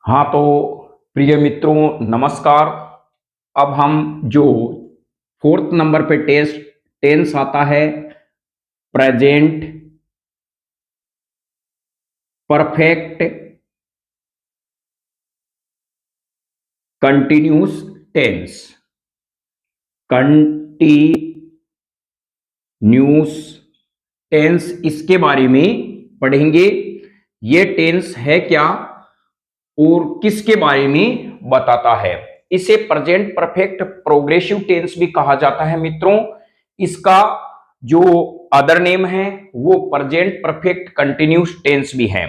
हाँ तो प्रिय मित्रों नमस्कार। अब हम जो फोर्थ नंबर पे टेंस आता है, present perfect continuous tense, continuous tense इसके बारे में पढ़ेंगे। ये टेंस है क्या और किसके बारे में बताता है। इसे प्रेजेंट परफेक्ट प्रोग्रेसिव टेंस भी कहा जाता है मित्रों। इसका जो अदर नेम है वो प्रेजेंट परफेक्ट कंटिन्यूस टेंस भी है।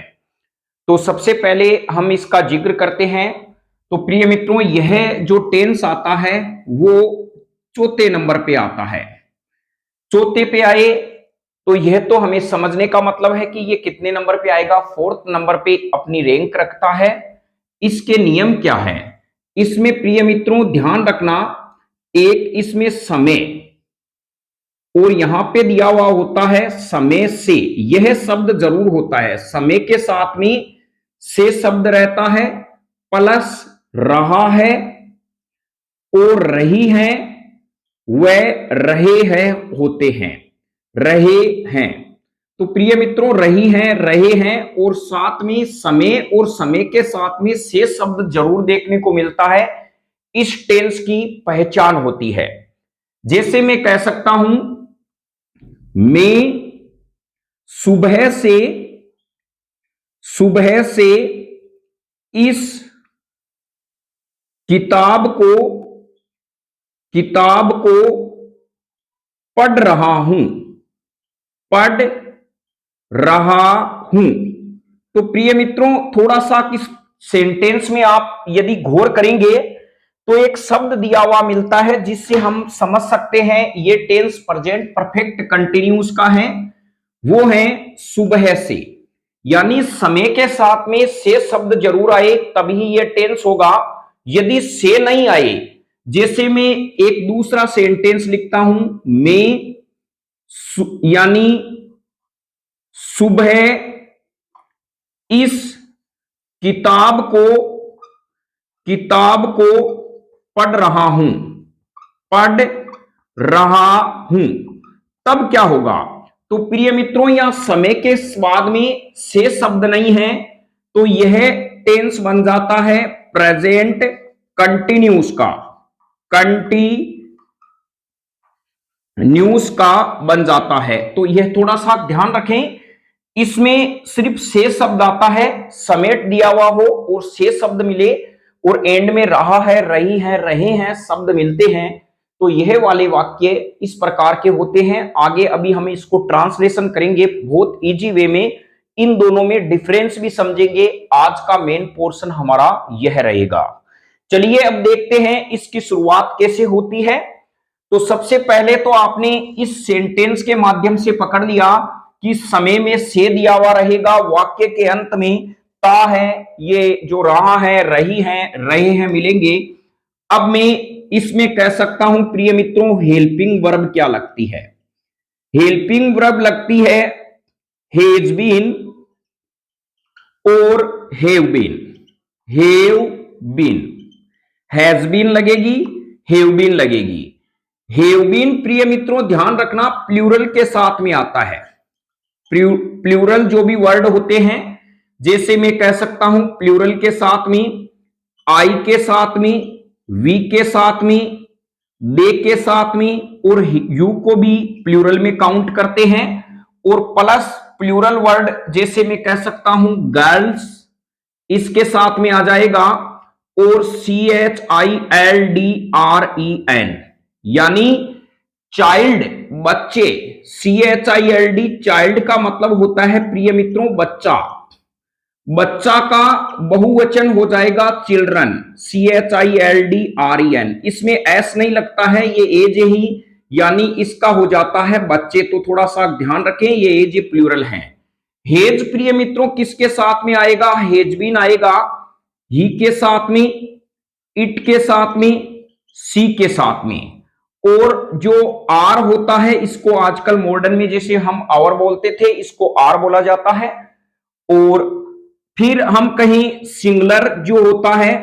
तो सबसे पहले हम इसका जिक्र करते हैं। तो प्रिय मित्रों, यह जो टेंस आता है वो चौथे नंबर पे आता है। चौथे पे आए तो यह तो हमें समझने का मतलब है कि ये कितने नंबर पे आएगा, फोर्थ नंबर पे अपनी रैंक रखता है। इसके नियम क्या है इसमें प्रिय मित्रों ध्यान रखना। एक इसमें समय और यहां पे दिया हुआ होता है समय से, यह शब्द जरूर होता है। समय के साथ में से शब्द रहता है, प्लस रहा है और रही है, वह रहे हैं होते हैं, रहे हैं। तो प्रिय मित्रों रहे हैं और साथ में समय और समय के साथ में से शब्द जरूर देखने को मिलता है। इस टेंस की पहचान होती है। जैसे मैं कह सकता हूं, मैं सुबह से इस किताब को पढ़ रहा हूं, पढ़ रहा हूं। तो प्रिय मित्रों थोड़ा सा किस सेंटेंस में आप यदि गौर करेंगे तो एक शब्द दिया हुआ मिलता है जिससे हम समझ सकते हैं ये टेंस प्रेजेंट परफेक्ट कंटिन्यूस का है। वो है सुबह से, यानी समय के साथ में से शब्द जरूर आए तभी ये टेंस होगा। यदि से नहीं आए, जैसे मैं एक दूसरा सेंटेंस लिखता हूं, मैं यानी सुबह इस किताब को पढ़ रहा हूं, पढ़ रहा हूं। तब क्या होगा? तो प्रिय मित्रों यहां समय के बाद में से शब्द नहीं है तो यह टेंस बन जाता है प्रेजेंट कंटिन्यूस का, कंटिन्यूस का बन जाता है। तो यह थोड़ा सा ध्यान रखें, इसमें सिर्फ से शब्द आता है, समेट दिया हुआ हो और से शब्द मिले और एंड में रहा है, रही है, रहे हैं शब्द मिलते हैं तो यह वाले वाक्य इस प्रकार के होते हैं। आगे अभी हम इसको ट्रांसलेशन करेंगे बहुत इजी वे में, इन दोनों में डिफरेंस भी समझेंगे। आज का मेन पोर्शन हमारा यह रहेगा। चलिए अब देखते हैं इसकी शुरुआत कैसे होती है। तो सबसे पहले तो आपने इस सेंटेंस के माध्यम से पकड़ लिया कि समय में से दिया हुआ रहेगा, वाक्य के अंत में ता है, ये जो रहा है, रही है, रहे हैं मिलेंगे। अब मैं इसमें कह सकता हूं प्रिय मित्रों हेल्पिंग वर्ब क्या लगती है। हेल्पिंग वर्ब लगती है हैज बीन और have been. Have been, has been लगेगी, हैव बीन लगेगी। हैव बीन प्रिय मित्रों ध्यान रखना प्लूरल के साथ में आता है। प्लूरल जो भी वर्ड होते हैं, जैसे मैं कह सकता हूं प्लूरल के साथ में आई के साथ में, वी के साथ में, दे के साथ में और यू को भी प्लूरल में काउंट करते हैं। और प्लस प्लूरल वर्ड जैसे मैं कह सकता हूं गर्ल्स, इसके साथ में आ जाएगा और CHILDREN यानी चाइल्ड, बच्चे। CHILD चाइल्ड का मतलब होता है प्रिय मित्रों बच्चा। बच्चा का बहुवचन हो जाएगा चिल्ड्रन, CHILDREN। इसमें एस नहीं लगता है, ये एज ही यानी इसका हो जाता है बच्चे। तो थोड़ा सा ध्यान रखें ये एज प्लूरल है। हेज प्रिय मित्रों किसके साथ में आएगा? हेज बीन आएगा, ही के साथ में, इट के साथ में, सी के साथ में। और जो आर होता है इसको आजकल मॉडर्न में जैसे हम आवर बोलते थे, इसको आर बोला जाता है। और फिर हम कहीं सिंगुलर जो होता है,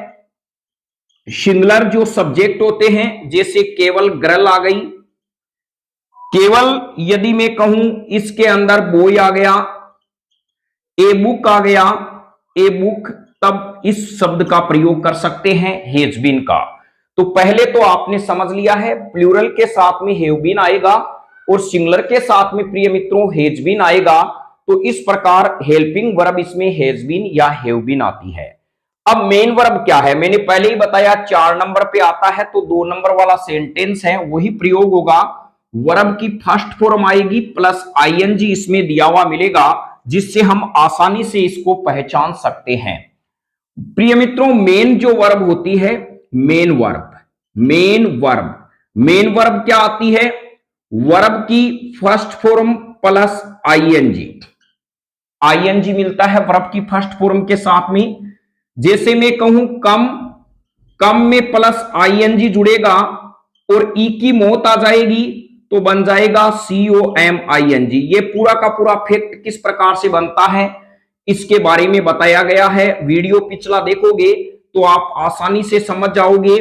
सिंगुलर जो सब्जेक्ट होते हैं, जैसे केवल गर्ल आ गई, केवल यदि मैं कहूं इसके अंदर बॉय आ गया, ए बुक आ गया, ए बुक, तब इस शब्द का प्रयोग कर सकते हैं हैज बीन का। तो पहले तो आपने समझ लिया है प्लूरल के साथ में हैव बीन आएगा और सिंगुलर के साथ में प्रिय मित्रों हैज बीन आएगा। तो इस प्रकार हेल्पिंग वर्ब इसमें हैज बीन या हैव बीन आती है। अब मेन वर्ब क्या है, मैंने पहले ही बताया 4 नंबर पे आता है, तो 2 नंबर वाला सेंटेंस है वही प्रयोग होगा। वर्ब की फर्स्ट फॉर्म आएगी प्लस आईएनजी इसमें दिया हुआ मिलेगा, जिससे हम आसानी से इसको पहचान सकते हैं। प्रिय मित्रों मेन जो वर्ब होती है, main verb, main verb, main verb क्या आती है, वर्ब की first form plus ING, ING मिलता है वर्ब की फर्स्ट फॉर्म के साथ में। जैसे मैं कहूं कम, कम में प्लस आईएनजी जुड़ेगा और ई की मौत आ जाएगी तो बन जाएगा COMING। ये पूरा का पूरा फैक्ट किस प्रकार से बनता है इसके बारे में बताया गया है। वीडियो पिछला देखोगे तो आप आसानी से समझ जाओगे।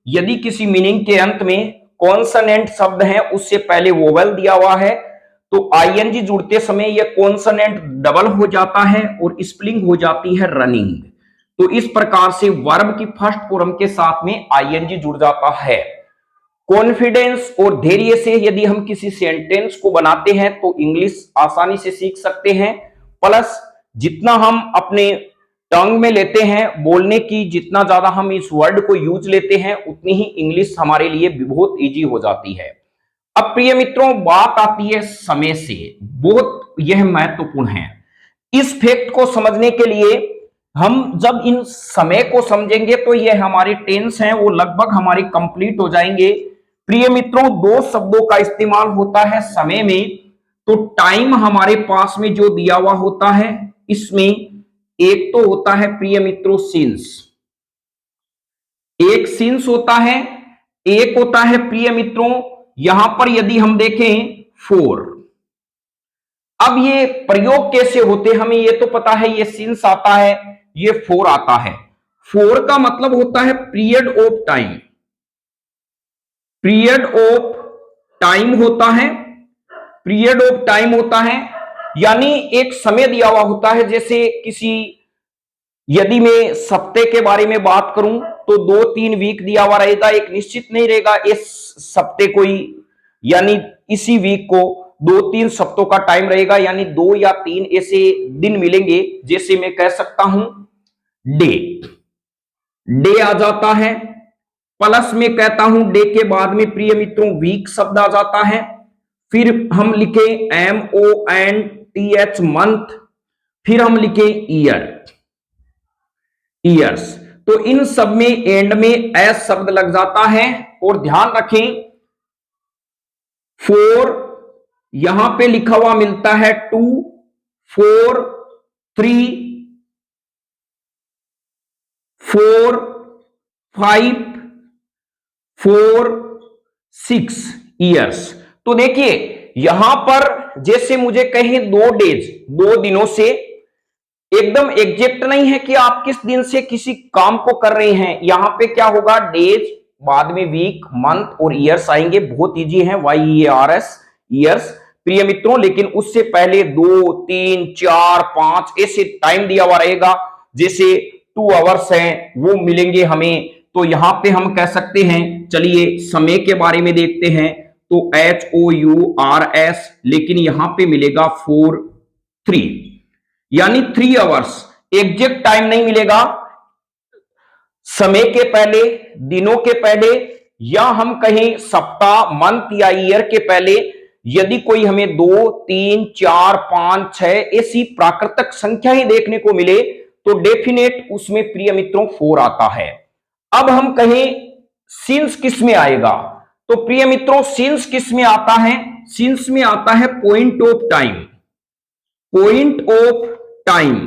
यदि किसी मीनिंग के अंत में कॉन्सोनेंट शब्द है उससे पहले वोवेल दिया हुआ है तो आईएनजी जुड़ते समय यह कॉन्सोनेंट डबल हो जाता है और स्पेलिंग हो जाती है रनिंग। तो इस प्रकार से वर्ब की फर्स्ट फॉर्म के साथ में आईएनजी जुड़ जाता है। कॉन्फिडेंस और धैर्य से यदि हम किसी सेंटेंस को बनाते हैं तो इंग्लिश आसानी से सीख सकते हैं। प्लस जितना हम अपने टंग में लेते हैं बोलने की, जितना ज्यादा हम इस वर्ड को यूज लेते हैं उतनी ही इंग्लिश हमारे लिए बहुत इजी हो जाती है। अब प्रिय मित्रों बात आती है समय से, बहुत यह महत्वपूर्ण है। इस फैक्ट को समझने के लिए हम जब इन समय को समझेंगे तो यह हमारे टेंस हैं वो लगभग हमारे कंप्लीट हो जाएंगे। प्रिय मित्रों 2 शब्दों का इस्तेमाल होता है समय में। तो टाइम हमारे पास में जो दिया हुआ होता है इसमें एक तो होता है प्रिय मित्रों सिंस, एक सिंस होता है, एक होता है प्रिय मित्रों यहां पर यदि हम देखें फोर। अब ये प्रयोग कैसे होते हमें ये तो पता है, ये सिंस आता है, ये फोर आता है। फोर का मतलब होता है period of time, period of time होता है, पीरियड ऑफ टाइम होता है, यानी एक समय दिया हुआ होता है। जैसे किसी यदि मैं सप्ते के बारे में बात करूं तो 2-3 वीक दिया हुआ रहेगा, एक निश्चित नहीं रहेगा इस सप्ते कोई, यानी इसी वीक को 2-3 सप्तों का टाइम रहेगा, यानी 2 या 3 ऐसे दिन मिलेंगे। जैसे मैं कह सकता हूं डे, डे आ जाता है। प्लस में कहता हूं डे के बाद में प्रिय मित्रों वीक शब्द आ जाता है। फिर हम लिखे MONTH मंथ, फिर हम लिखे ईयर, ईयर्स। तो इन सब में एंड में एस शब्द लग जाता है। और ध्यान रखें फोर यहां पे लिखा हुआ मिलता है 2, 4, 3, 4, 5, 4, 6 ईयर्स। तो देखिए यहां पर जैसे मुझे कहें 2 डेज, 2 दिनों से, एकदम एग्जैक्ट नहीं है कि आप किस दिन से किसी काम को कर रहे हैं। यहां पे क्या होगा डेज, बाद में वीक, मंथ और ईयर्स आएंगे। बहुत इजी है, YEARS ईयर्स प्रिय मित्रों। लेकिन उससे पहले 2, 3, 4, 5 ऐसे टाइम दिया हुआ रहेगा। जैसे 2 आवर्स हैं वो मिलेंगे हमें। तो यहां पे हम कह सकते हैं, चलिए समय के बारे में देखते हैं। तो HOURS, लेकिन यहां पे मिलेगा 4, 3, यानी 3 आवर्स। एग्जैक्ट टाइम नहीं मिलेगा, समय के पहले, दिनों के पहले, या हम कहें सप्ताह, मंथ या ईयर के पहले। यदि कोई हमें 2, 3, 4, 5, 6 ऐसी प्राकृतिक संख्या ही देखने को मिले तो डेफिनेट उसमें प्रिय मित्रों 4 आता है। अब हम कहें सिंस किस में आएगा, तो प्रिय मित्रों सिंस किस में आता है, सिंस में आता है point of time, point of time.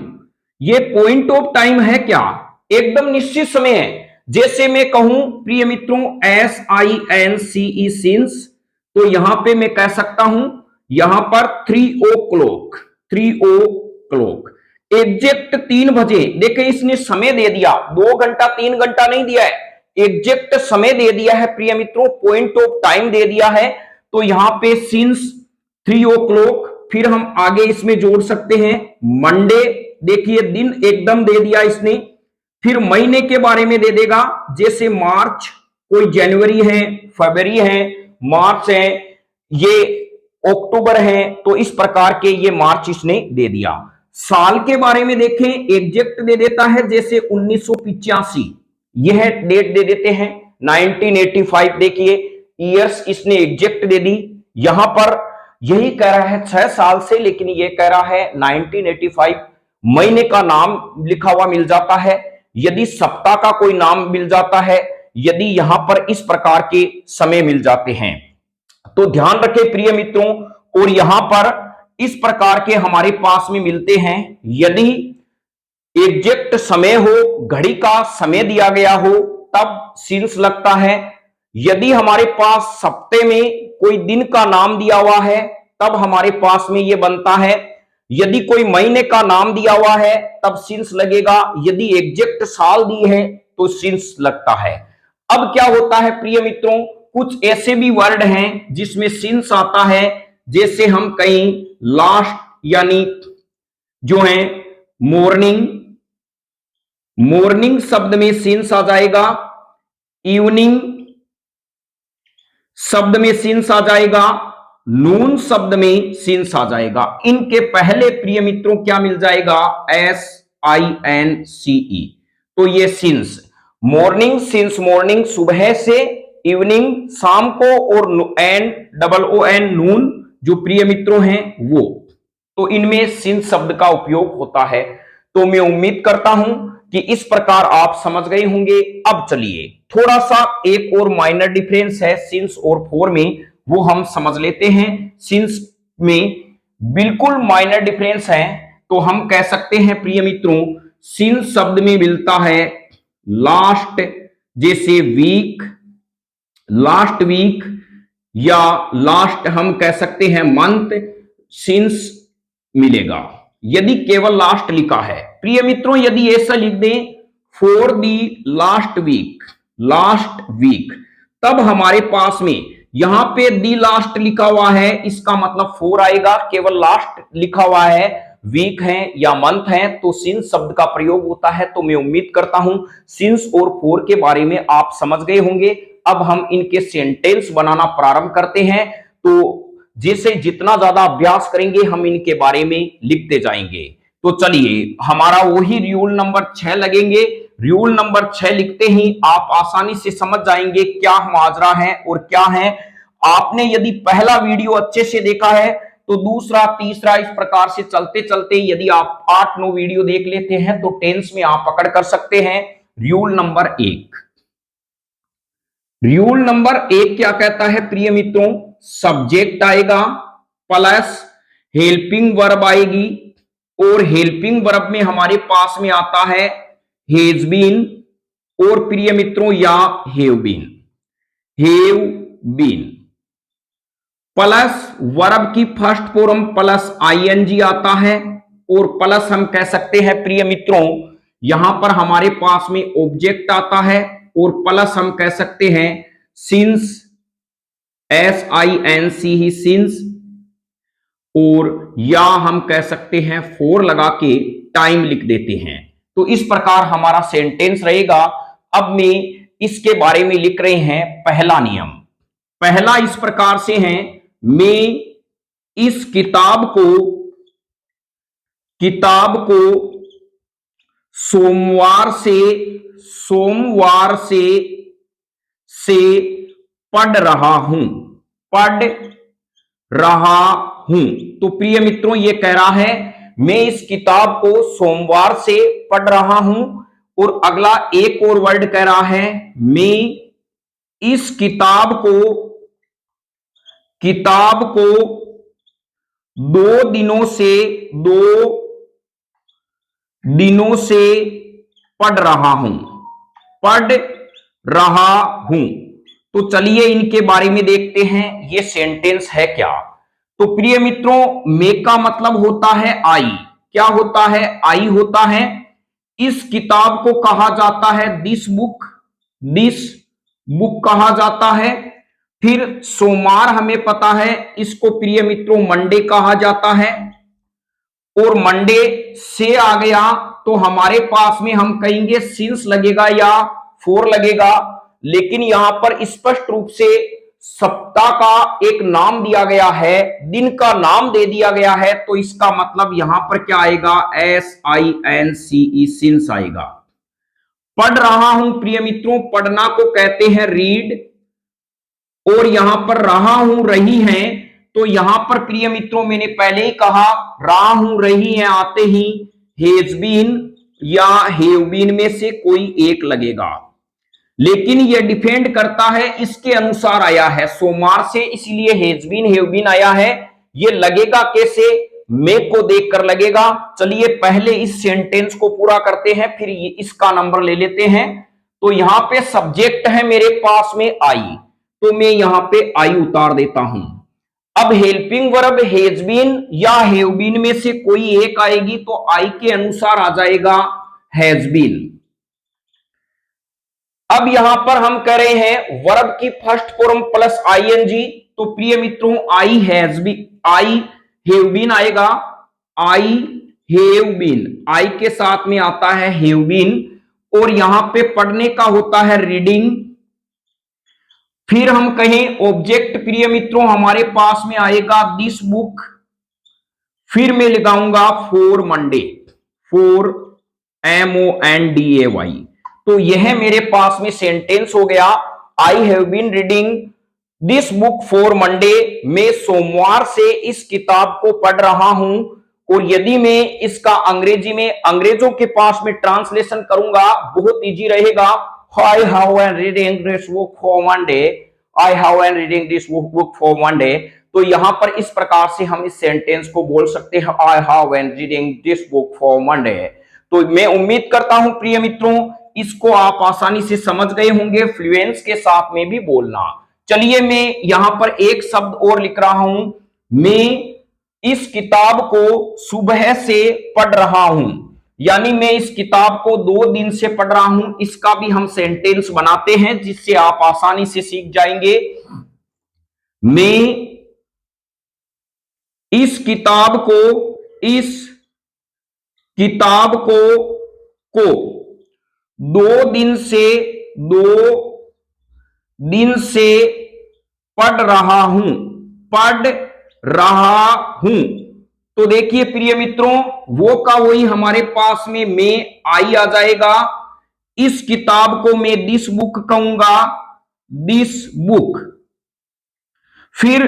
ये पॉइंट ऑफ टाइम है क्या, एकदम निश्चित समय है। जैसे मैं कहूं प्रिय मित्रों SINCE सिंस, तो यहां पे मैं कह सकता हूं यहां पर 3 o'clock, 3 o'clock। एग्जैक्ट 3 बजे, देखिए इसने समय दे दिया, 2 घंटा 3 घंटा नहीं दिया है, एग्जैक्ट समय दे दिया है प्रिय मित्रों, पॉइंट ऑफ टाइम दे दिया है। तो यहां पे सिंस 3 o'clock, फिर हम आगे इसमें जोड़ सकते हैं मंडे, देखिए दिन एकदम दे दिया इसने। फिर महीने के बारे में दे देगा, जैसे मार्च, कोई जनवरी है, फरवरी है, मार्च है, ये अक्टूबर है, तो इस प्रकार के ये मार्च इसने दे दिया। साल के बारे में देखें, एग्जैक्ट दे देता है, जैसे 1985 यह डेट दे देते हैं। 1985 देखिए ईयर्स इसने एग्जैक्ट दे दी। यहां पर यही कह रहा है 6 साल से, लेकिन ये कह रहा है 1985। महीने का नाम लिखा हुआ मिल जाता है, यदि सप्ताह का कोई नाम मिल जाता है, यदि यहां पर इस प्रकार के समय मिल जाते हैं तो ध्यान रखें प्रिय मित्रों। और यहां पर इस प्रकार के हमारे पास में मिलते हैं, यदि एग्जैक्ट समय हो, घड़ी का समय दिया गया हो, तब सिंस लगता है। यदि हमारे पास सप्ते में कोई दिन का नाम दिया हुआ है, तब हमारे पास में यह बनता है। यदि कोई महीने का नाम दिया हुआ है, तब सिंस लगेगा। यदि एग्जैक्ट साल दी है तो सिंस लगता है। अब क्या होता है प्रिय मित्रों, कुछ ऐसे भी वर्ड हैं जिसमें सिंस आता है, जैसे हम कहीं लास्ट यानी जो है मॉर्निंग, मॉर्निंग शब्द में सिंस आ जाएगा, इवनिंग शब्द में सिंस आ जाएगा, नून शब्द में सिंस आ जाएगा। इनके पहले प्रिय मित्रों क्या मिल जाएगा, SINCE, तो ये सिंस। मॉर्निंग सिंस मॉर्निंग सुबह से, इवनिंग शाम को, और NOON नून जो प्रिय मित्रों हैं वो, तो इनमें सिंस शब्द का उपयोग होता है। तो मैं उम्मीद करता हूं कि इस प्रकार आप समझ गए होंगे। अब चलिए थोड़ा सा एक और माइनर डिफरेंस है सिंस और फॉर में, वो हम समझ लेते हैं। सिंस में बिल्कुल माइनर डिफरेंस है, तो हम कह सकते हैं प्रिय मित्रों, सिंस शब्द में मिलता है लास्ट, जैसे वीक, लास्ट वीक, या लास्ट हम कह सकते हैं मंथ, सिंस मिलेगा यदि केवल लास्ट लिखा है। प्रिय मित्रों यदि ऐसा लिख दें for the last week, last week, तब हमारे पास में यहां पे दी लास्ट लिखा हुआ है, इसका मतलब फॉर आएगा। केवल लास्ट लिखा हुआ है, वीक है या मंथ है, तो सिंस शब्द का प्रयोग होता है। तो मैं उम्मीद करता हूं सिंस और फॉर के बारे में आप समझ गए होंगे। अब हम इनके सेंटेंस बनाना प्रारंभ करते हैं। तो जैसे जितना ज्यादा अभ्यास करेंगे हम इनके बारे में लिखते जाएंगे। तो चलिए हमारा वही रूल नंबर 6 लगेंगे। रूल नंबर 6 लिखते ही आप आसानी से समझ जाएंगे क्या माजरा है और क्या है। आपने यदि पहला वीडियो अच्छे से देखा है तो दूसरा तीसरा इस प्रकार से चलते चलते यदि आप 8-9 वीडियो देख लेते हैं तो टेंस में आप पकड़ कर सकते हैं। रूल नंबर 1, रूल नंबर 1 क्या कहता है प्रिय मित्रों, सब्जेक्ट आएगा प्लस हेल्पिंग वर्ब आएगी, और हेल्पिंग वर्ब में हमारे पास में आता है हैज बीन, और प्रिय मित्रों या have been, have been plus verb की फर्स्ट फॉर्म प्लस ING आता है, और प्लस हम कह सकते हैं प्रिय मित्रों यहां पर हमारे पास में ऑब्जेक्ट आता है, और प्लस हम कह सकते हैं सिंस, SINC ही सिंस, और या हम कह सकते हैं फॉर लगा के टाइम लिख देते हैं। तो इस प्रकार हमारा सेंटेंस रहेगा। अब में इसके बारे में लिख रहे हैं पहला नियम। पहला इस प्रकार से है, मैं इस किताब को सोमवार से पढ़ रहा हूं। तो प्रिय मित्रों ये कह रहा है मैं इस किताब को सोमवार से पढ़ रहा हूं, और अगला एक और वर्ड कह रहा है मैं इस किताब को 2 दिनों से पढ़ रहा हूं। तो चलिए इनके बारे में देखते हैं ये सेंटेंस है क्या। तो प्रिय मित्रों मे का मतलब होता है आई, क्या होता है, आई होता है। इस किताब को कहा जाता है दिस बुक कहा जाता है। फिर सोमवार हमें पता है, इसको प्रिय मित्रों मंडे कहा जाता है। और मंडे से आ गया तो हमारे पास में हम कहेंगे सिंस लगेगा या फोर लगेगा, लेकिन यहां पर स्पष्ट रूप से सप्ताह का एक नाम दिया गया है, दिन का नाम दे दिया गया है, तो इसका मतलब यहां पर क्या आएगा, SINCE, सिंस आएगा। पढ़ रहा हूं प्रिय मित्रों, पढ़ना को कहते हैं रीड, और यहां पर रहा हूं रही है, तो यहां पर प्रिय मित्रों मैंने पहले ही कहा रहा हूं रही है आते ही हैज बीन या हैव बीन में से कोई एक लगेगा, लेकिन यह डिपेंड करता है इसके अनुसार आया है सोमवार से, इसलिए हैज बीन हैव बीन आया है। ये लगेगा कैसे, मे को देखकर लगेगा। चलिए पहले इस सेंटेंस को पूरा करते हैं, फिर इसका नंबर ले लेते हैं। तो यहां पे सब्जेक्ट है मेरे पास में आई, तो मैं यहां पे आई उतार देता हूं। अब हेल्पिंग वर्ब हैज बीन या हैव बीन में से कोई एक आएगी, तो आई के अनुसार आ जाएगा हैज बीन। अब यहां पर हम कह रहे हैं वर्ब की फर्स्ट फॉर्म प्लस आईएनजी, तो प्रिय मित्रों आई हैव बीन आएगा, आई हैव बीन, आई के साथ में आता है हैव बीन, और यहां पे पढ़ने का होता है रीडिंग। फिर हम कहें ऑब्जेक्ट प्रिय मित्रों हमारे पास में आएगा दिस बुक, फिर मैं लगाऊंगा फॉर मंडे, फॉर MONDAY, तो यह मेरे पास में सेंटेंस हो गया। I have been reading this book for Monday, मैं सोमवार से इस किताब को पढ़ रहा हूं। और यदि मैं इसका अंग्रेजी में अंग्रेजों के पास में ट्रांसलेशन करूंगा, बहुत इजी रहेगा, I have been reading this book for Monday, I have been reading this book for Monday, तो यहां पर इस प्रकार से हम इस सेंटेंस को बोल सकते हैं, I have been reading this book for Monday। तो मैं उम्मीद करता हूं प्रिय मित्रों इसको आप आसानी से समझ गए होंगे, फ्लुएंस के साथ में भी बोलना। चलिए मैं यहां पर एक शब्द और लिख रहा हूं, मैं इस किताब को सुबह से पढ़ रहा हूं, यानी मैं इस किताब को 2 दिन से पढ़ रहा हूं। इसका भी हम सेंटेंस बनाते हैं जिससे आप आसानी से सीख जाएंगे। मैं इस किताब को 2 दिन से पढ़ रहा हूं। तो देखिए प्रिय मित्रों वो का वही हमारे पास में आई आ जाएगा। इस किताब को मैं दिस बुक कहूंगा, दिस बुक। फिर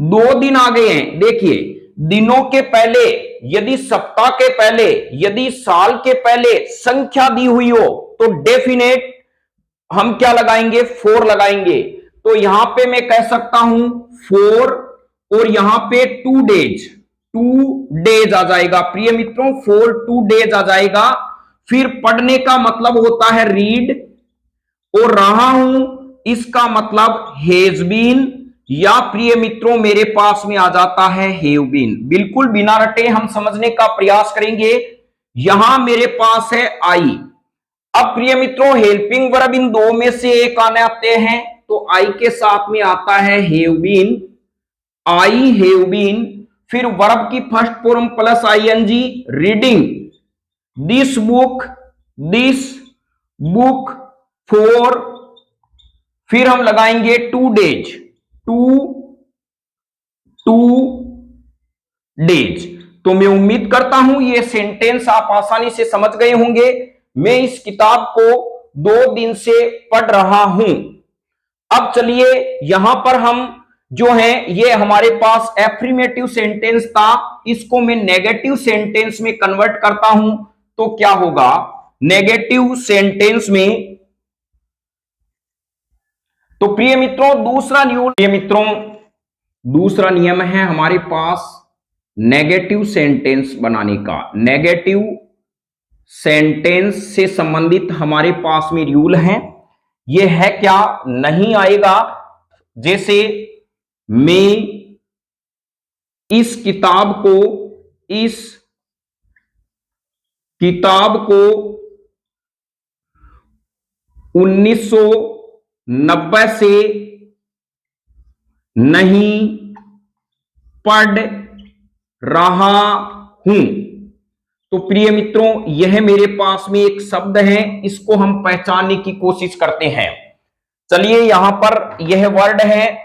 2 दिन आ गए हैं, देखिए दिनों के पहले, यदि सप्ताह के पहले, यदि साल के पहले संख्या दी हुई हो तो डेफिनेट हम क्या लगाएंगे, 4 लगाएंगे। तो यहां पे मैं कह सकता हूं 4, और यहां पे 2 डेज आ जाएगा प्रिय मित्रों, 4 2 डेज आ जाएगा। फिर पढ़ने का मतलब होता है रीड, और रहा हूं इसका मतलब हैज बीन, या प्रिय मित्रों मेरे पास में आ जाता है हैव बीन। बिल्कुल बिना रटे हम समझने का प्रयास करेंगे। यहां मेरे पास है आई। अब प्रिय मित्रों हेल्पिंग वर्ब इन 2 में से एक आने आते हैं, तो आई के साथ में आता है have been, I have been. फिर वर्ब की first form plus ING, reading this book for, फिर हम लगाएंगे 2 डेज, 2 डेज। तो मैं उम्मीद करता हूं ये सेंटेंस आप आसानी से समझ गए होंगे। मैं इस किताब को 2 दिन से पढ़ रहा हूं। अब चलिए यहां पर हम जो है, ये हमारे पास एफर्मेटिव सेंटेंस था, इसको मैं नेगेटिव सेंटेंस में कन्वर्ट करता हूं, तो क्या होगा नेगेटिव सेंटेंस में। तो प्रिय मित्रों दूसरा नियम है हमारे पास नेगेटिव सेंटेंस बनाने का। नेगेटिव सेंटेंस से संबंधित हमारे पास में रूल है। यह है क्या, नहीं आएगा, जैसे मैं इस किताब को इस किताब को 1990 से नहीं पढ़ रहा हूं। तो प्रिय मित्रों, यह मेरे पास में एक शब्द है, इसको हम पहचानने की कोशिश करते हैं। चलिए, यहां पर यह वर्ड है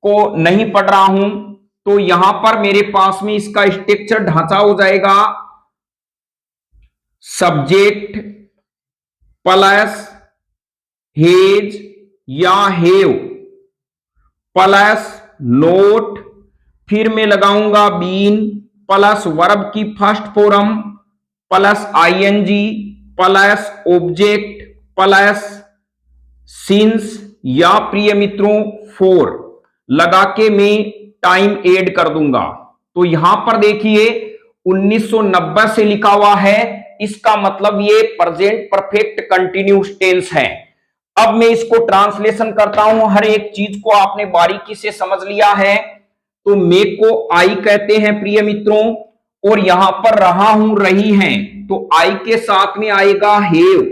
को नहीं पढ़ रहा हूं, तो यहां पर मेरे पास में इसका स्ट्रक्चर ढांचा हो जाएगा सब्जेक्ट प्लस हेज या हेव प्लस नोट, फिर मैं लगाऊंगा बीन प्लस वर्ब की first form plus ING plus object plus since या प्रिय मित्रों फोर लगा के मैं टाइम ऐड कर दूंगा। तो यहां पर देखिए 1990 से लिखा हुआ है, इसका मतलब ये प्रेजेंट परफेक्ट कंटिन्यूस टेंस है। अब मैं इसको ट्रांसलेशन करता हूं, हर एक चीज को आपने बारीकी से समझ लिया है। तो मे को आई कहते हैं प्रिय मित्रों, और यहां पर रहा हूं रही हैं, तो आई के साथ में आएगा हेव।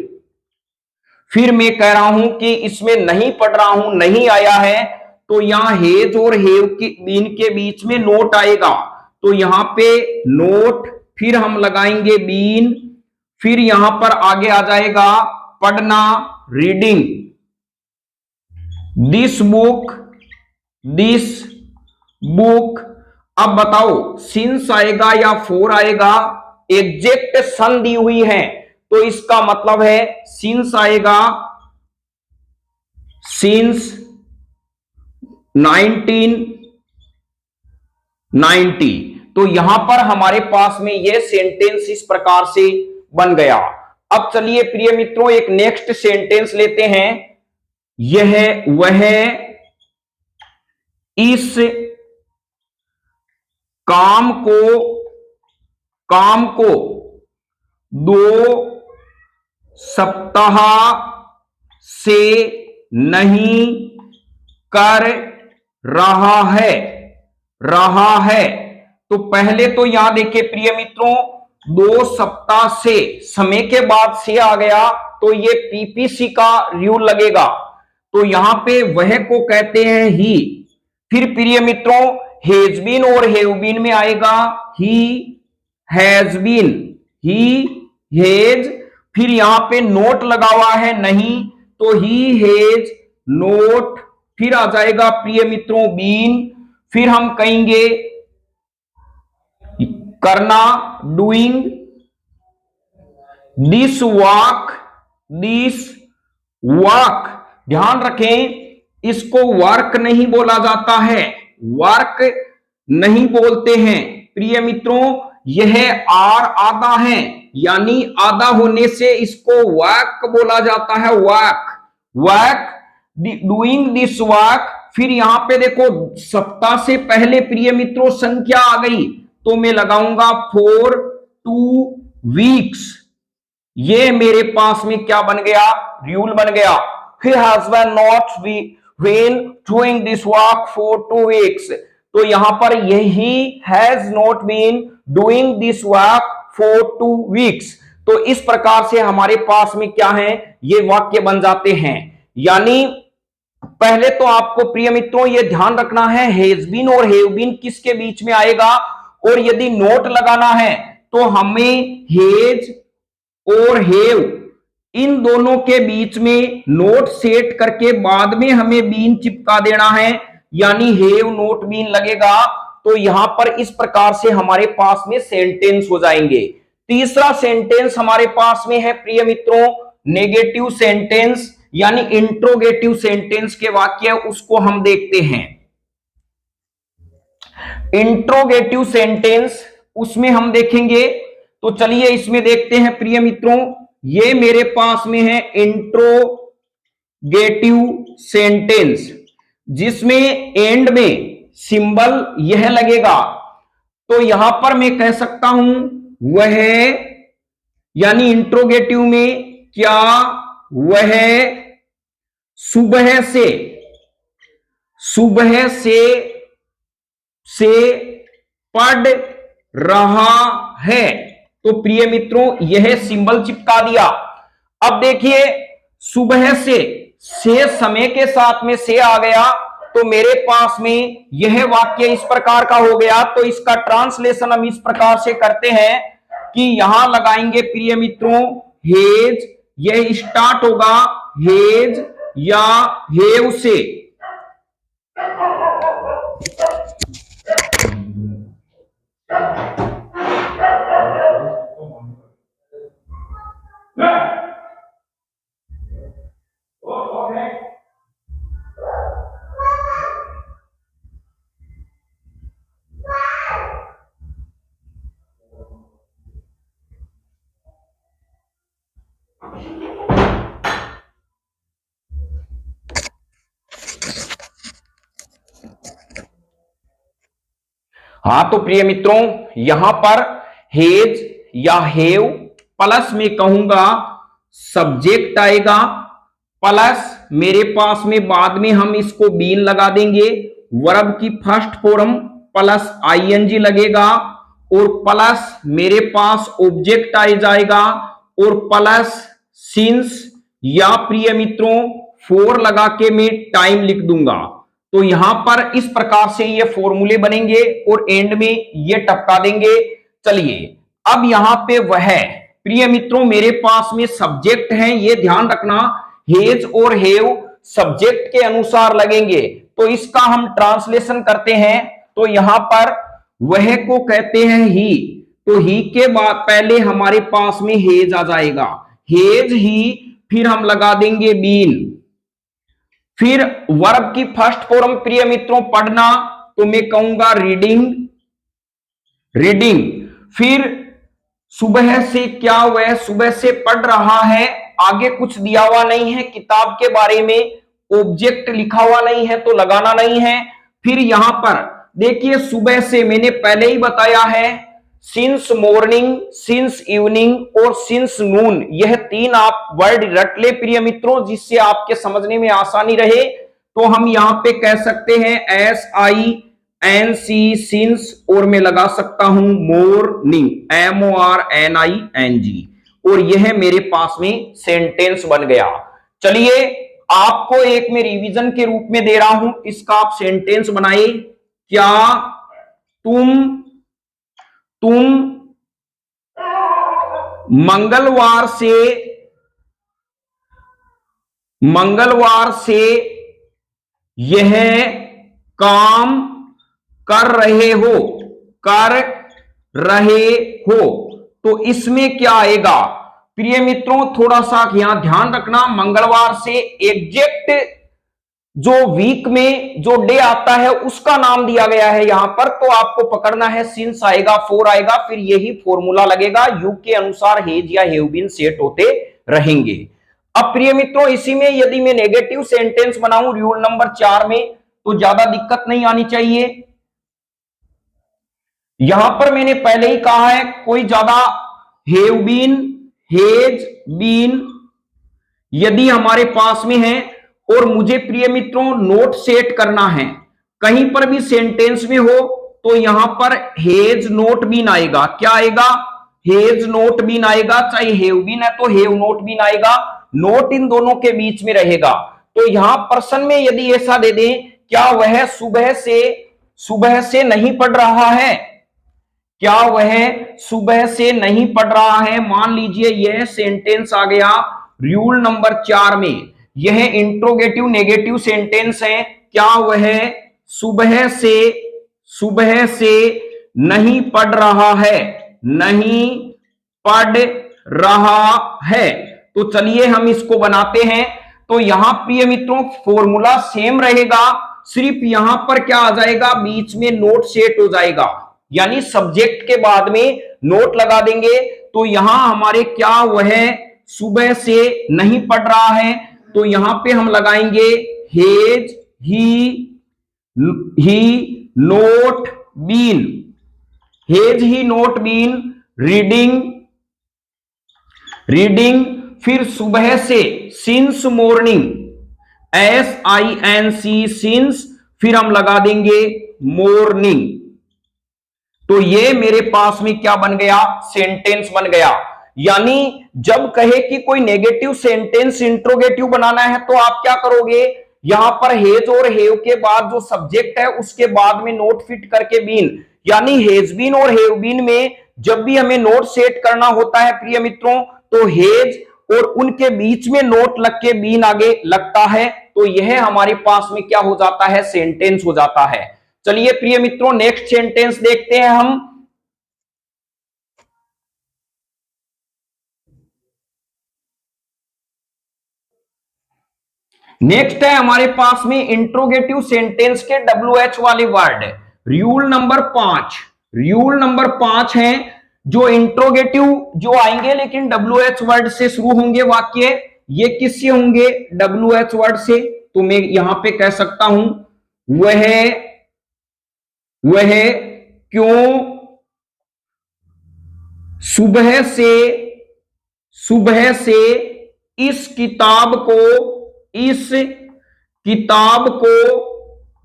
फिर मैं कह रहा हूं कि इसमें नहीं पढ़ रहा हूं, नहीं आया है, तो यहां हेज और हेव की बीन के बीच में नोट आएगा, तो यहां पे नोट, फिर हम लगाएंगे बीन, फिर यहां पर आगे आ जाएगा पढ़ना reading, this book this book. अब बताओ सिंस आएगा या फोर आएगा, एग्जैक्ट सन दी हुई है, तो इसका मतलब है सिंस आएगा, सिंस 1990। तो यहां पर हमारे पास में यह सेंटेंस इस प्रकार से बन गया। अब चलिए प्रिय मित्रों, एक नेक्स्ट सेंटेंस लेते हैं। यह वह इस काम को 2 सप्ताह से नहीं कर रहा है। तो पहले तो यहां देखिए प्रिय मित्रों, 2 सप्ताह से, समय के बाद से आ गया, तो ये पीपीसी का रूल लगेगा। तो यहां पे वह को कहते हैं ही। फिर प्रिय मित्रों, हैज बीन और हैव बीन में आएगा he has been, he has, फिर यहां पे नोट लगा हुआ है नहीं, तो ही हैज नोट, फिर आ जाएगा प्रिय मित्रों बीन, फिर हम कहेंगे करना डूइंग दिस वर्क। ध्यान रखें, इसको वर्क नहीं बोला जाता है, वर्क नहीं बोलते हैं प्रिय मित्रों, यह आर आधा है, यानी आधा होने से इसको वर्क बोला जाता है, वर्क डूइंग दिस वर्क। फिर यहां पे देखो सप्ताह से पहले प्रिय मित्रों संख्या आ गई, तो मैं लगाऊंगा फॉर 2 वीक्स। ये मेरे पास में क्या बन गया, रूल बन गया। फिर husband not been doing this work for 2 weeks, तो यहां पर यही has not been doing this work for 2 weeks. तो इस प्रकार से हमारे पास में क्या है, ये वाक्य बन जाते हैं। यानी पहले तो आपको प्रिय मित्रों ये ध्यान रखना है, हैज बीन और हैव बीन किसके बीच में आएगा, और यदि नोट लगाना है तो हमें हेज और हेव इन दोनों के बीच में नोट सेट करके बाद में हमें बीन चिपका देना है, यानी हेव नोट बीन लगेगा। तो यहां पर इस प्रकार से हमारे पास में सेंटेंस हो जाएंगे। तीसरा सेंटेंस हमारे पास में है प्रिय मित्रों नेगेटिव सेंटेंस, यानी इंट्रोगेटिव सेंटेंस के वाक्य, उसको हम देखते हैं। इंट्रोगेटिव सेंटेंस उसमें हम देखेंगे, तो चलिए इसमें देखते हैं प्रिय मित्रों। ये मेरे पास में है इंट्रोगेटिव सेंटेंस, जिसमें एंड में सिंबल यह लगेगा। तो यहां पर मैं कह सकता हूं वह, यानी इंट्रोगेटिव में क्या वह सुबह से पढ़ रहा है, तो प्रिय मित्रों यह सिंबल चिपका दिया। अब देखिए सुबह से समय के साथ में से आ गया, तो मेरे पास में यह वाक्य इस प्रकार का हो गया। तो इसका ट्रांसलेशन हम इस प्रकार से करते हैं कि यहां लगाएंगे प्रिय मित्रों हेज, यह स्टार्ट होगा हेज या हेव से। हाँ तो प्रिय मित्रों यहां पर हेज या हेव प्लस में कहूंगा सब्जेक्ट आएगा, प्लस मेरे पास में बाद में हम इसको बीन लगा देंगे, वर्ब की फर्स्ट फॉर्म प्लस आईएनजी लगेगा, और प्लस मेरे पास ऑब्जेक्ट आ जाएगा, और प्लस सिंस या प्रिय मित्रों फोर लगा के मैं टाइम लिख दूंगा। तो यहां पर इस प्रकार से ये फॉर्मूले बनेंगे और एंड में ये टपका देंगे। चलिए अब यहां पे वह प्रिय मित्रों मेरे पास में सब्जेक्ट है, ये ध्यान रखना हेज और हेव सब्जेक्ट के अनुसार लगेंगे। तो इसका हम ट्रांसलेशन करते हैं, तो यहां पर वह को कहते हैं ही, तो ही के बाद पहले हमारे पास में हेज आ जाएगा, हेज ही, फिर हम लगा देंगे बीन, फिर वर्ब की फर्स्ट फॉर्म प्रिय मित्रों पढ़ना, तो मैं कहूंगा रीडिंग, रीडिंग, फिर सुबह से क्या वह सुबह से पढ़ रहा है, आगे कुछ दिया हुआ नहीं है किताब के बारे में, ऑब्जेक्ट लिखा हुआ नहीं है तो लगाना नहीं है। फिर यहां पर देखिए सुबह से मैंने पहले ही बताया है सिंस मॉर्निंग, सिंस इवनिंग और सिंस नून, यह तीन आप वर्ड रट ले प्रिय मित्रों जिससे आपके समझने में आसानी रहे। तो हम यहां पे कह सकते हैं SINC सिंस, और मैं लगा सकता हूं मॉर्निंग MORNING, और यह मेरे पास में सेंटेंस बन गया। चलिए आपको एक मैं रिवीजन के रूप में दे रहा हूं, इसका आप सेंटेंस बनाइए। क्या तुम मंगलवार से यह काम कर रहे हो, तो इसमें क्या आएगा प्रिय मित्रों, थोड़ा सा यहां ध्यान रखना, मंगलवार से एग्जैक्ट जो वीक में जो डे आता है उसका नाम दिया गया है यहां पर, तो आपको पकड़ना है सिंस आएगा, फोर आएगा, फिर यही फॉर्मूला लगेगा, यू के अनुसार हेज या हैव बीन सेट होते रहेंगे। अब प्रिय मित्रों इसी में यदि मैं नेगेटिव सेंटेंस बनाऊं रूल नंबर 4 में, तो ज्यादा दिक्कत नहीं आनी चाहिए। यहां पर मैंने पहले ही कहा है कोई ज्यादा हैव बीन, हेज बीन यदि हमारे पास में है, और मुझे प्रिय मित्रों नोट सेट करना है, कहीं पर भी सेंटेंस में हो तो यहां पर हेज नोट बीन आएगा, क्या आएगा, हेज नोट बीन आएगा, चाहे हैव बीन है तो हैव नोट बीन आएगा, नोट इन दोनों के बीच में रहेगा। तो यहां पर्सन में यदि ऐसा दे दें, क्या वह सुबह से नहीं पढ़ रहा है, क्या वह सुबह से नहीं पढ़ रहा है, मान लीजिए यह सेंटेंस आ गया रूल नंबर 4 में, यह इंट्रोगेटिव नेगेटिव सेंटेंस है, क्या वह सुबह से नहीं पढ़ रहा है, नहीं पढ़ रहा है। तो चलिए हम इसको बनाते हैं। तो यहां प्रिय मित्रों फॉर्मूला सेम रहेगा, सिर्फ यहां पर क्या आ जाएगा, बीच में नोट सेट हो जाएगा, यानी सब्जेक्ट के बाद में नोट लगा देंगे। तो यहां हमारे क्या वह सुबह से नहीं पढ़ रहा है, तो यहां पे हम लगाएंगे has he not been, has he not been reading, फिर सुबह से सिंस मॉर्निंग SINC सिंस, फिर हम लगा देंगे मॉर्निंग। तो ये मेरे पास में क्या बन गया, सेंटेंस बन गया। यानी जब कहे कि कोई नेगेटिव सेंटेंस इंट्रोगेटिव बनाना है तो आप क्या करोगे, यहां पर हेज और हेव के बाद जो सब्जेक्ट है उसके बाद में नोट फिट करके बीन, यानी हेज बीन और हेव बीन में जब भी हमें नोट सेट करना होता है प्रिय मित्रों, तो हेज और उनके बीच में नोट लग के बीन आगे लगता है, तो यह हमारे पास में क्या हो जाता है, सेंटेंस हो जाता है। चलिए प्रिय मित्रों नेक्स्ट सेंटेंस देखते हैं हम। नेक्स्ट है हमारे पास में इंट्रोगेटिव सेंटेंस के WH वाले word. Rule number 5, rule number 5 है जो इंट्रोगेटिव जो आएंगे लेकिन WH वर्ड से शुरू होंगे वाक्य, ये किससे होंगे, WH वर्ड से। तो मैं यहां पे कह सकता हूं वह क्यों सुबह से इस किताब को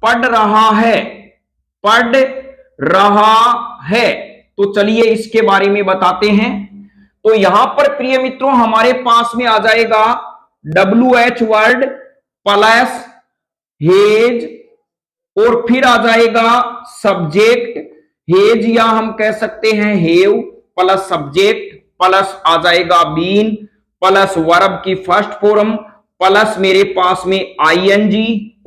पढ़ रहा है। तो चलिए इसके बारे में बताते हैं। तो यहां पर प्रिय मित्रों हमारे पास में आ जाएगा WH वर्ड प्लस हेज और फिर आ जाएगा सब्जेक्ट हेज, या हम कह सकते हैं हेव प्लस सब्जेक्ट प्लस आ जाएगा बीन प्लस वर्ब की फर्स्ट फॉर्म प्लस मेरे पास में ING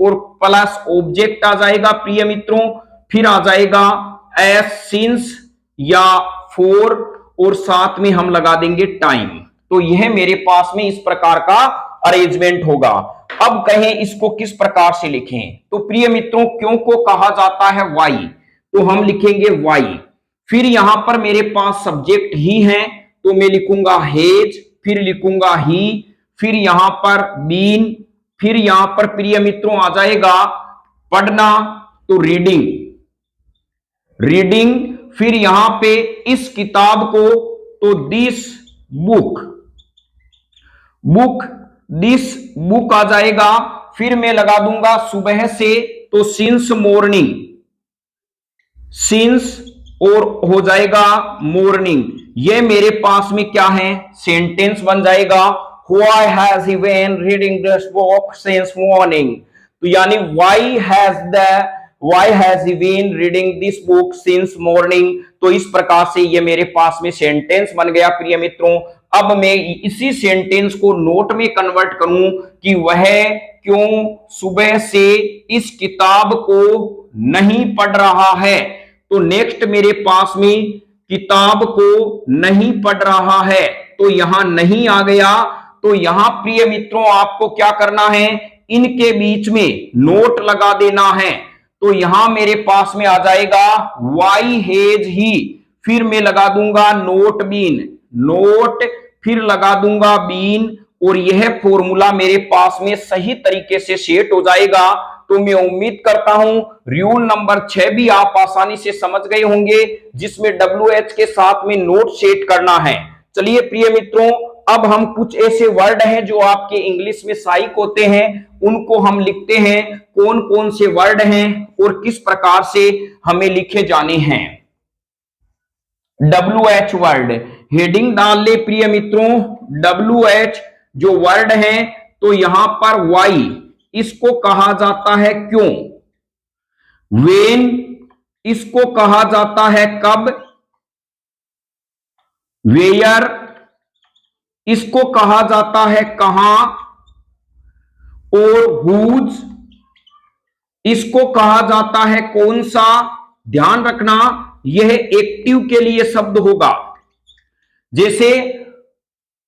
और प्लस ऑब्जेक्ट आ जाएगा प्रिय मित्रों, फिर आ जाएगा एस सिंस या फॉर और साथ में हम लगा देंगे टाइम। तो यह मेरे पास में इस प्रकार का अरेंजमेंट होगा। अब कहें इसको किस प्रकार से लिखें, तो प्रिय मित्रों क्यों को कहा जाता है वाई, तो हम लिखेंगे वाई, फिर यहां पर मेरे पास सब्जेक्ट ही है तो मैं लिखूंगा हेज, फिर लिखूंगा ही, फिर यहां पर बीन, फिर यहां पर प्रिय मित्रों आ जाएगा पढ़ना तो रीडिंग, फिर यहां पे इस किताब को तो दिस बुक आ जाएगा, फिर मैं लगा दूंगा सुबह से तो सिंस मॉर्निंग, और हो जाएगा मॉर्निंग। ये मेरे पास में क्या है, सेंटेंस बन जाएगा Why has he been reading this book since morning? तो यानी why has he been reading this book since morning? तो इस प्रकार से ये मेरे पास में सेंटेंस बन गया प्रिय मित्रों। अब मैं इसी सेंटेंस को नोट में कन्वर्ट करूं कि वह क्यों सुबह से इस किताब को नहीं पढ़ रहा है। तो नेक्स्ट मेरे पास में किताब को नहीं पढ़ रहा है, तो यहां नहीं आ गया। तो यहां प्रिय मित्रों आपको क्या करना है, इनके बीच में नोट लगा देना है। तो यहां मेरे पास में आ जाएगा वाई हेज ही, फिर मैं लगा दूंगा नोट बीन, फिर लगा दूंगा बीन, और यह फॉर्मूला मेरे पास में सही तरीके से सेट हो जाएगा। तो मैं उम्मीद करता हूं रूल नंबर 6 भी आप आसानी से समझ गए होंगे, जिसमें WH के साथ में नोट सेट करना है। चलिए प्रिय मित्रों अब हम कुछ ऐसे वर्ड हैं जो आपके इंग्लिश में सहायक होते हैं, उनको हम लिखते हैं, कौन कौन से वर्ड हैं और किस प्रकार से हमें लिखे जाने हैं। WH वर्ड हेडिंग डाल ले प्रिय मित्रों, WH जो वर्ड है तो यहां पर वाई इसको कहा जाता है क्यों, वेन इसको कहा जाता है कब, वेयर इसको कहा जाता है कहां, और हुज इसको कहा जाता है कौन सा। ध्यान रखना यह एक्टिव के लिए शब्द होगा, जैसे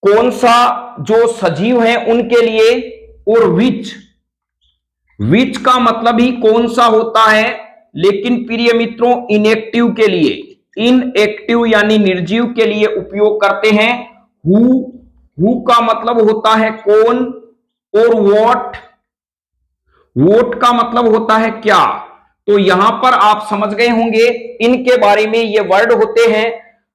कौन सा जो सजीव है उनके लिए, और विच का मतलब ही कौन सा होता है, लेकिन प्रिय मित्रों इनएक्टिव के लिए, इनएक्टिव यानी निर्जीव के लिए उपयोग करते हैं हु का मतलब होता है कौन, और वोट का मतलब होता है क्या। तो यहां पर आप समझ गए होंगे इनके बारे में ये वर्ड होते हैं।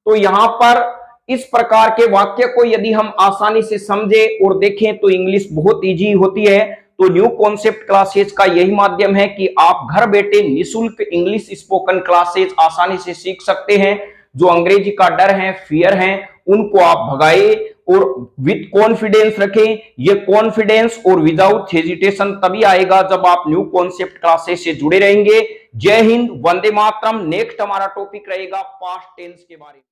तो यहां पर इस प्रकार के वाक्य को यदि हम आसानी से समझे और देखें तो इंग्लिश बहुत इजी होती है। तो न्यू कॉन्सेप्ट क्लासेज का यही माध्यम है कि आप घर बैठे निशुल्क इंग्लिश स्पोकन क्लासेज आसानी से सीख सकते हैं। जो अंग्रेजी का डर है, फियर है, उनको आप भगाए और विथ कॉन्फिडेंस रखें। ये कॉन्फिडेंस और विदाउट हेजिटेशन तभी आएगा जब आप न्यू कॉन्सेप्ट क्लासेस से जुड़े रहेंगे। जय हिंद, वंदे मातरम। नेक्स्ट हमारा टॉपिक रहेगा पास्ट टेंस के बारे में।